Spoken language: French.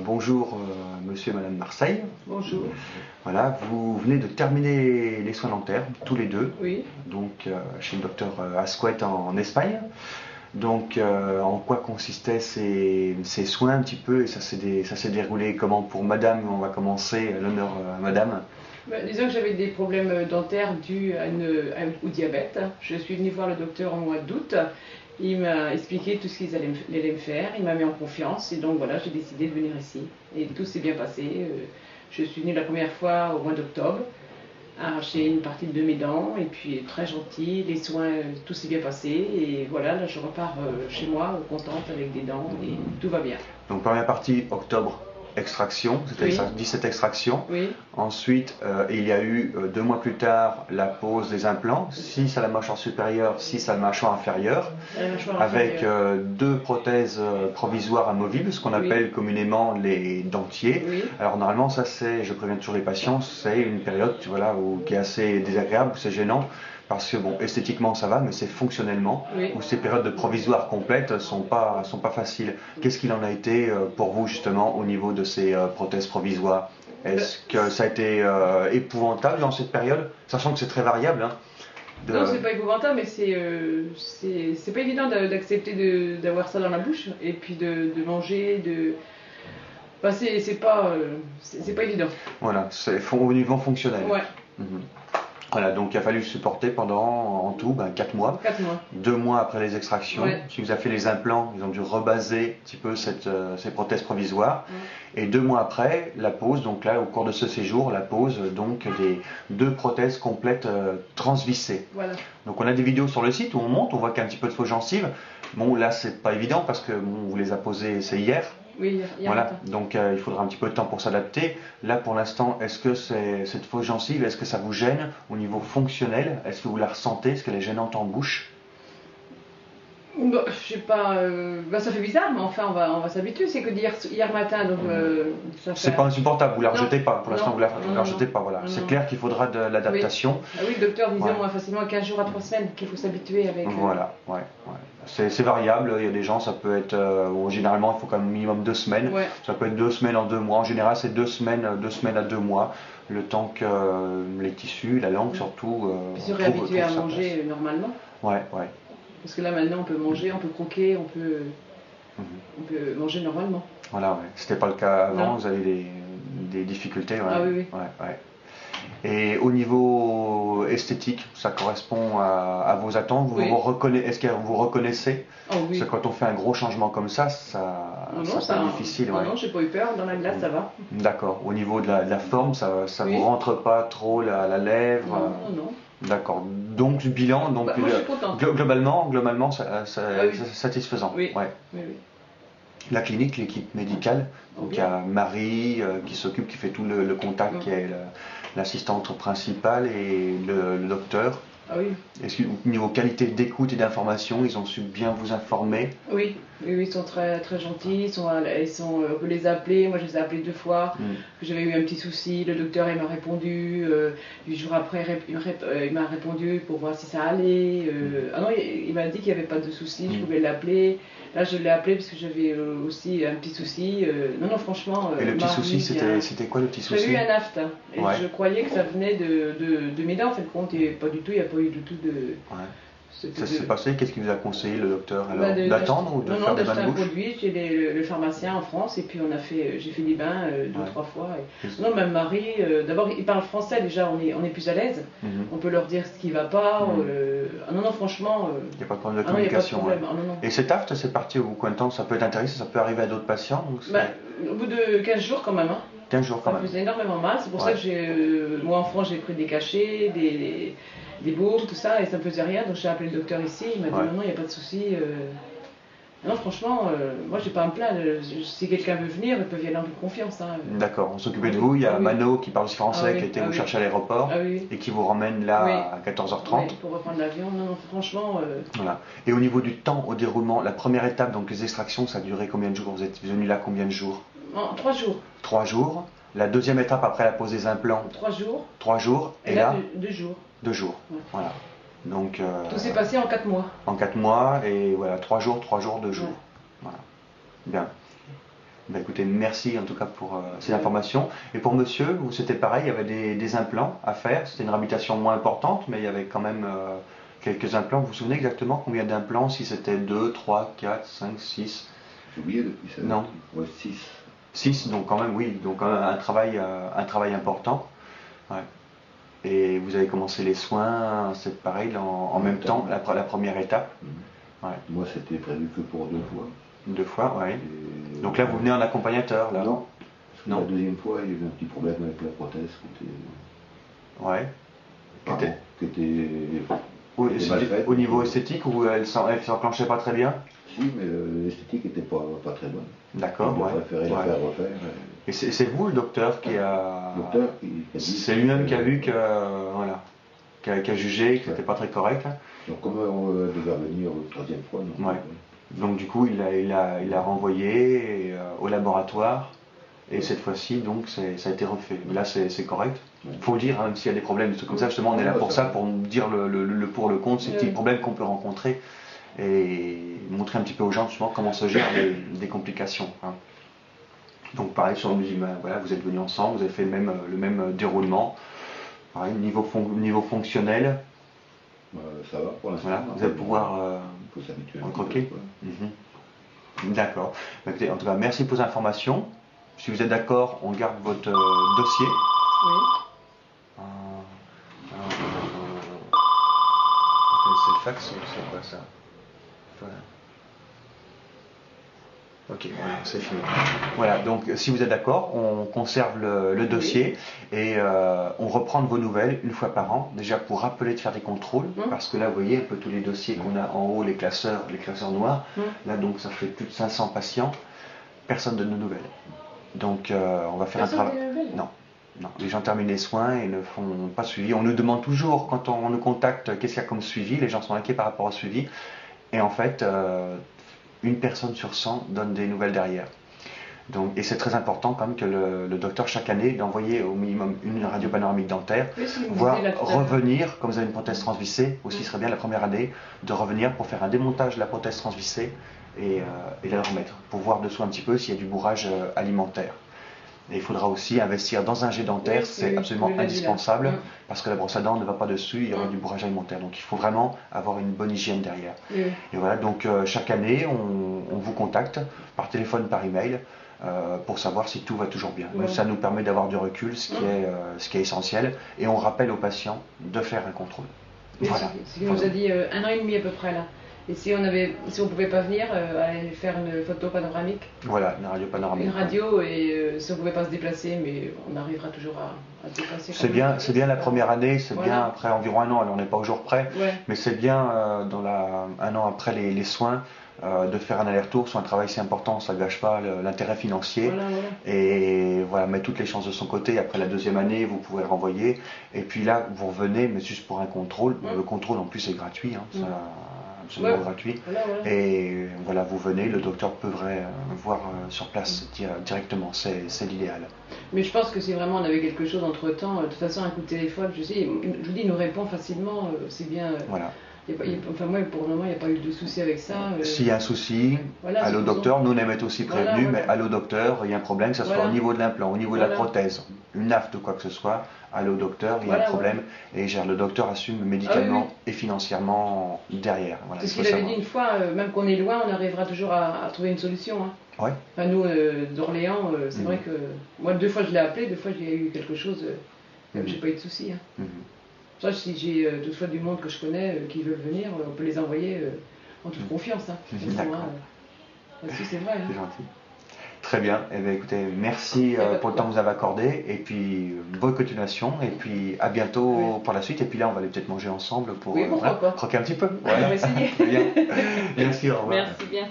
Bonjour monsieur et madame Marseille. Bonjour. Voilà, vous venez de terminer les soins dentaires, tous les deux. Oui. Donc chez le docteur Asquet en Espagne. Donc en quoi consistaient ces soins un petit peu et ça s'est déroulé comment pour madame? On va commencer, l'honneur à madame. Disons que j'avais des problèmes dentaires dus au diabète. Je suis venue voir le docteur au mois d'août. Il m'a expliqué tout ce qu'ils allaient me faire. Il m'a mis en confiance et donc voilà, j'ai décidé de venir ici. Et tout s'est bien passé. Je suis venue la première fois au mois d'octobre, arracher une partie de mes dents et puis très gentil. Les soins, tout s'est bien passé et voilà, là je repars chez moi contente avec des dents et tout va bien. Donc première partie, octobre, extraction, c'était Oui. 17 extractions. Oui. Ensuite, il y a eu 2 mois plus tard la pose des implants, 6 à la mâchoire supérieure, 6 à la mâchoire inférieure, La mâchoire avec inférieure. 2 prothèses provisoires amovibles, ce qu'on Oui. appelle communément les dentiers. Oui. Alors normalement, ça c'est, je préviens toujours les patients, c'est une période voilà, qui est assez désagréable, c'est gênant. Parce que bon, esthétiquement ça va, mais c'est fonctionnellement, Oui. où ces périodes de provisoire complètes sont pas faciles. Qu'est-ce qu'il en a été pour vous justement au niveau de ces prothèses provisoires? Est-ce que ça a été épouvantable dans cette période, sachant que c'est très variable hein, Non, c'est pas épouvantable, mais c'est pas évident d'accepter d'avoir ça dans la bouche et puis de manger, Enfin, c'est pas évident. Voilà, c'est au niveau fonctionnel. Ouais. Mhm. Voilà, donc il a fallu supporter pendant en tout 4 mois. 4 mois. 2 mois après les extractions, Ouais. qui vous a fait les implants, ils ont dû rebaser un petit peu ces prothèses provisoires. Ouais. Et 2 mois après, la pose, donc là au cours de ce séjour, la pose donc des 2 prothèses complètes transvissées. Voilà. Donc on a des vidéos sur le site où on monte, on voit qu'il y a un petit peu de faux gencives. Bon là c'est pas évident parce que bon, on vous les a posées, c'est hier. Oui, hier Voilà, matin. donc il faudra un petit peu de temps pour s'adapter. Là pour l'instant, est-ce que cette fausse gencive, est-ce que ça vous gêne au niveau fonctionnel? Est-ce que vous la ressentez? Est-ce qu'elle est gênante en bouche? Bon, je sais pas, ça fait bizarre, mais enfin on va s'habituer. C'est que hier matin, donc ça fait. C'est pas insupportable, vous la Non. rejetez pas, pour l'instant Non. vous la Non, rejetez non. pas, voilà. Non, C'est non. clair qu'il faudra de l'adaptation. Ah oui, le docteur disait Ouais. au moins facilement 15 jours à 3 semaines qu'il faut s'habituer avec. Voilà, ouais. C'est variable, il y a des gens, ça peut être, généralement il faut quand même minimum 2 semaines. Ouais. Ça peut être 2 semaines en 2 mois, en général c'est 2 semaines à 2 mois, le temps que les tissus, la langue surtout, Puis se réhabituer à trouvent sa manger place. normalement. Ouais. Parce que là maintenant on peut manger, on peut croquer, Mhm. on peut manger normalement. Voilà, ouais. C'était pas le cas avant, Non. vous avez des difficultés. Ouais. Ah oui. Ouais. Et au niveau esthétique, ça correspond à vos attentes. Oui. Est-ce que vous reconnaissez? Oh oui. Parce que quand on fait un gros changement comme ça peut être difficile. Non, Ouais. non, j'ai pas eu peur, dans la glace ça va. D'accord. Au niveau de la forme, ça Oui. vous rentre pas trop la lèvre? Non. D'accord. Donc du bilan, Moi je suis contente. globalement, Ah oui. c'est satisfaisant. Oui. Ouais. Oui. La clinique, l'équipe médicale, donc il y a Marie qui s'occupe, qui fait tout le contact, qui est l'assistante principale et le docteur. Ah oui. Est-ce qu'au niveau qualité d'écoute et d'information, ils ont su bien vous informer? Oui, ils sont très, très gentils, on peut les appeler, moi je les ai appelés 2 fois, que j'avais eu un petit souci, le docteur il m'a répondu, 8 jours après il m'a répondu pour voir si ça allait, ah non il m'a dit qu'il n'y avait pas de souci, je pouvais l'appeler, là je l'ai appelé parce que j'avais aussi un petit souci, non franchement... Et le petit souci, c'était quoi le petit souci? J'avais eu un aft, et Ouais. je croyais que ça venait de mes dents en fin de compte, et pas du tout, il n'y a pas eu du tout de... Ouais. Ça s'est passé, qu'est-ce qu'il vous a conseillé le docteur alors? Bah, D'attendre ou de faire des bains d'acheter de un bouche? produit chez le pharmacien en France et puis j'ai fait des bains 2 ou 3 fois. Et- Non, même Marie, d'abord ils parlent français déjà, on est plus à l'aise. Mhm. On peut leur dire ce qui va pas. Mhm. Non, franchement. Il n'y a pas de problème de Ah non, il n'y a pas de communication. problème. Ouais. Ah, non. Et cet aft, c'est parti au bout de combien de temps? Ça peut être intéressant, ça peut arriver à d'autres patients. Donc Au bout de 15 jours quand même. 15 jours quand Ça même. faisait énormément mal. C'est pour ça que moi en France j'ai pris des cachets, des baumes, tout ça, et ça me faisait rien. Donc j'ai appelé le docteur ici, il m'a dit non, il n'y a pas de souci. Non, franchement, moi j'ai pas à me plaindre. Si quelqu'un veut venir, il peut y aller en toute confiance. D'accord, on s'occupe de vous. Il y a Mano qui parle français, qui a été vous chercher à l'aéroport et qui vous ramène là à 14h30. Oui, pour reprendre l'avion. Non, franchement. Voilà. Et au niveau du temps, au déroulement, la première étape, donc les extractions, ça a duré combien de jours? Vous êtes venu là combien de jours? 3 jours. 3 jours. La deuxième étape après la pose des implants? 3 jours. 3 jours. Et là, 2 jours. 2 jours. Ouais. Voilà. Donc, tout s'est passé en 4 mois. En 4 mois, et voilà, 3 jours, 2 jours. Ouais. Voilà. Bien. Ben, écoutez, merci en tout cas pour ces informations. Et pour monsieur, vous c'était pareil, il y avait des implants à faire. C'était une réhabilitation moins importante, mais il y avait quand même quelques implants. Vous vous souvenez exactement combien d'implants? Si c'était 2, 3, 4, 5, 6? J'ai oublié depuis ça. Non. Ouais, 6. 6, donc quand même, oui, donc un travail important. Ouais. Et vous avez commencé les soins, c'est pareil, en même temps, la première étape. Ouais. Moi, c'était prévu que pour 2 fois. 2 fois, oui. Et Donc là, vous venez en accompagnateur, là? Non. Parce que Non. la deuxième fois, il y avait un petit problème avec la prothèse Ouais. qui était mal faite. Au niveau esthétique, où elle s'enclenchait pas très bien? Si, mais l'esthétique n'était pas très bonne. D'accord, Il ouais. a préféré la faire refaire. Et c'est vous le docteur qui a... Le docteur qui a dit... C'est lui-même qui a vu que... voilà. Qui a jugé que c'était pas très correct. Hein. Donc comme on devait revenir une 3e fois, non. Ouais. Donc du coup, il a renvoyé au laboratoire. Et cette fois-ci, donc, ça a été refait. Mais là, c'est correct. Il faut le dire, hein, même s'il y a des problèmes, des trucs comme ça, justement, on est là pour ça, pour dire le pour, le contre, ces petits problèmes qu'on peut rencontrer, et montrer un petit peu aux gens, justement, comment se gèrent des complications. Hein. Donc, pareil, sur le musulman, voilà, vous êtes venus ensemble, vous avez fait le même déroulement. Pareil, niveau fonctionnel. Ça va pour l'instant. Voilà, vous allez pouvoir en croquer. D'accord. Écoutez, en tout cas, merci pour les informations. Si vous êtes d'accord, on garde votre dossier. Oui. C'est le fax ou c'est quoi ça? Voilà. Ok, voilà, c'est fini. Voilà, donc si vous êtes d'accord, on conserve le dossier et on reprend de vos nouvelles une fois par an, déjà pour rappeler de faire des contrôles, parce que là, vous voyez un peu tous les dossiers qu'on a en haut, les classeurs noirs. Là, donc, ça fait plus de 500 patients, personne de nos nouvelles. Donc on va faire un travail. Non, les gens terminent les soins et ne font pas suivi. On nous demande toujours, quand on nous contacte, qu'est-ce qu'il y a comme suivi. Les gens sont inquiets par rapport au suivi. Et en fait, une personne sur 100 donne des nouvelles derrière. Donc, et c'est très important quand même que le docteur, chaque année, d'envoyer au minimum une radio panoramique dentaire, voire revenir, comme vous avez une prothèse transvissée, aussi serait bien la première année, de revenir pour faire un démontage de la prothèse transvissée et la remettre, pour voir dessous un petit peu s'il y a du bourrage alimentaire. Et il faudra aussi investir dans un jet dentaire, c'est absolument indispensable, parce que la brosse à dents ne va pas dessus, il y aura du bourrage alimentaire. Donc il faut vraiment avoir une bonne hygiène derrière. Et voilà, donc chaque année, on vous contacte par téléphone, par email, pour savoir si tout va toujours bien. Donc, ça nous permet d'avoir du recul, ce qui est essentiel, et on rappelle aux patients de faire un contrôle. Voilà. Ce qu'il nous a dit 1 an et demi à peu près là. Et si on ne pouvait pas venir, aller faire une photo panoramique. Voilà, une radio panoramique. Une radio, et si on ne pouvait pas se déplacer, mais on arrivera toujours à se déplacer. C'est bien la première année, c'est bien après environ 1 an, alors on n'est pas au jour près, mais c'est bien dans 1 an après les soins, de faire un aller-retour sur un travail si important, ça ne gâche pas l'intérêt financier. Et voilà, mettre toutes les chances de son côté. Après la 2e année, vous pouvez le renvoyer. Et puis là, vous revenez, mais juste pour un contrôle. Le contrôle en plus est gratuit, hein, absolument gratuit. Et voilà, vous venez, le docteur peut voir sur place directement, c'est l'idéal. Mais je pense que si vraiment on avait quelque chose entre temps, de toute façon un coup de téléphone, je vous dis, il nous répond facilement, c'est bien. Voilà. Enfin moi pour le moment il n'y a pas eu de souci avec ça. S'il y a un souci, allô docteur, nous on aime être aussi prévenus, mais allô docteur, il y a un problème, que ce soit au niveau de l'implant, au niveau de la prothèse, une afte ou quoi que ce soit, allô docteur, il y a un problème, et le docteur assume médicalement et financièrement derrière. Voilà, c'est ce qu'il avait dit une fois, même qu'on est loin, on arrivera toujours à trouver une solution. Hein. Ouais. Enfin, nous d'Orléans, c'est vrai que moi 2 fois je l'ai appelé, 2 fois j'ai eu quelque chose, j'ai pas eu de souci. Hein. Ça, si j'ai toutefois du monde que je connais qui veut venir, on peut les envoyer en toute confiance. Hein. C'est vrai. C'est gentil. Très bien. Eh bien, écoutez, merci pour le temps que vous avez accordé. Et puis, bonne continuation. Et puis, à bientôt pour la suite. Et puis là, on va aller peut-être manger ensemble pour croquer un petit peu. Voilà. On va essayer. Bien. Merci, au revoir. Merci bien.